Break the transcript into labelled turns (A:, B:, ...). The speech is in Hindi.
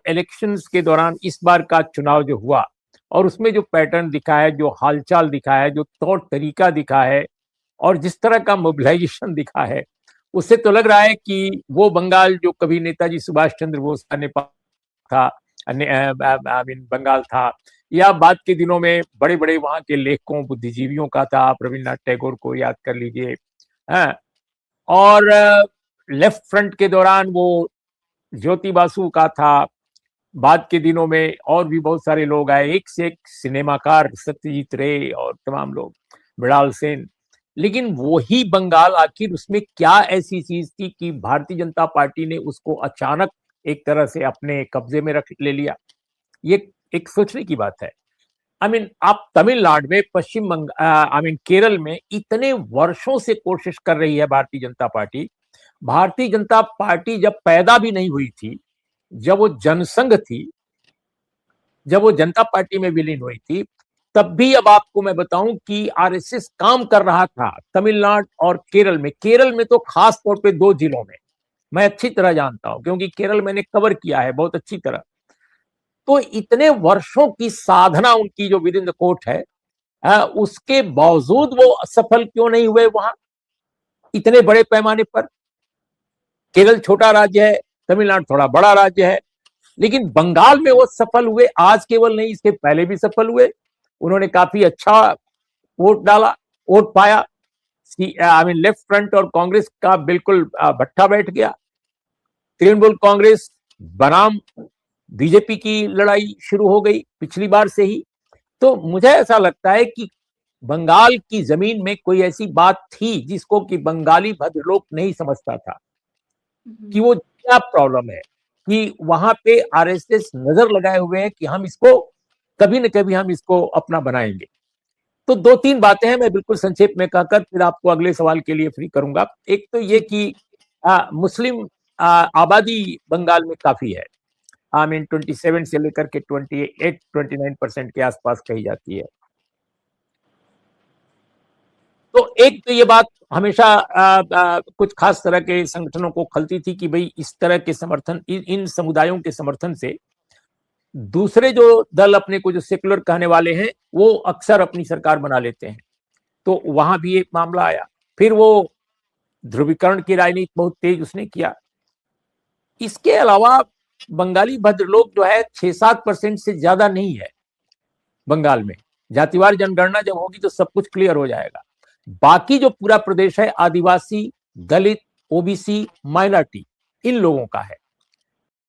A: इलेक्शंस के दौरान इस बार का चुनाव जो हुआ और उसमें जो पैटर्न दिखा है, जो हालचाल दिखा है, जो तौर तरीका दिखा है और जिस तरह का मोबिलाइजेशन दिखा है, उससे तो लग रहा है कि वो बंगाल जो कभी नेताजी सुभाष चंद्र बोस का नेपाल था, आई मीन बंगाल था, या बाद के दिनों में बड़े बड़े वहां के लेखकों बुद्धिजीवियों का था। आप रविन्द्रनाथ टैगोर को याद कर लीजिए। हाँ, और लेफ्ट फ्रंट के दौरान वो ज्योति बासु का था। बाद के दिनों में और भी बहुत सारे लोग आए, एक से एक सिनेमाकार, सत्यजीत रे और तमाम लोग, मृणाल सेन। लेकिन वही बंगाल आखिर उसमें क्या ऐसी चीज थी कि भारतीय जनता पार्टी ने उसको अचानक एक तरह से अपने कब्जे में रख ले लिया? ये एक सोचने की बात है। आई मीन आप तमिलनाडु में, पश्चिम बंगाल, आई मीन केरल में इतने वर्षों से कोशिश कर रही है भारतीय जनता पार्टी। भारतीय जनता पार्टी जब पैदा भी नहीं हुई थी, जब वो जनसंघ थी, जब वो जनता पार्टी में विलीन हुई थी, तब भी अब आपको मैं बताऊं कि आरएसएस काम कर रहा था तमिलनाडु और केरल में। केरल में तो खास तौर पे 2 जिलों में मैं अच्छी तरह जानता हूं, क्योंकि केरल मैंने कवर किया है बहुत अच्छी तरह। तो इतने वर्षों की साधना उनकी जो विद इन द कोर्ट है, उसके बावजूद वो असफल क्यों नहीं हुए वहां इतने बड़े पैमाने पर? केरल छोटा राज्य है, तमिलनाडु थोड़ा बड़ा राज्य है, लेकिन बंगाल में वो सफल हुए। आज केवल नहीं, इसके पहले भी सफल हुए। उन्होंने काफी अच्छा वोट डाला, वोट पाया। आई मीन लेफ्ट फ्रंट और कांग्रेस का बिल्कुल भट्ठा बैठ गया। तृणमूल कांग्रेस बनाम बीजेपी की लड़ाई शुरू हो गई पिछली बार से ही। तो मुझे ऐसा लगता है कि बंगाल की जमीन में कोई ऐसी बात थी जिसको कि बंगाली भद्रलोक नहीं समझता था कि वो क्या प्रॉब्लम है, कि वहां पे आरएसएस नजर लगाए हुए है कि हम इसको कभी न कभी हम इसको अपना बनाएंगे। तो 2-3 बातें हैं, मैं बिल्कुल संक्षेप में कहकर फिर आपको अगले सवाल के लिए फ्री करूंगा। एक तो ये कि मुस्लिम आबादी बंगाल में काफी है। आई मीन 27 से लेकर के 28-29% के आसपास कही जाती है। तो एक तो ये बात हमेशा कुछ खास तरह के संगठनों को खलती थी कि भाई इस तरह के समर्थन, इन समुदायों के समर्थन से दूसरे जो दल अपने को जो सेकुलर कहने वाले हैं, वो अक्सर अपनी सरकार बना लेते हैं। तो वहां भी एक मामला आया। फिर वो ध्रुवीकरण की राजनीति बहुत तेज उसने किया। इसके अलावा बंगाली भद्रलोक जो है 6-7% से ज्यादा नहीं है बंगाल में। जातिवार जनगणना जब होगी तो सब कुछ क्लियर हो जाएगा। बाकी जो पूरा प्रदेश है आदिवासी, दलित, ओबीसी, माइनॉरिटी, इन लोगों का है।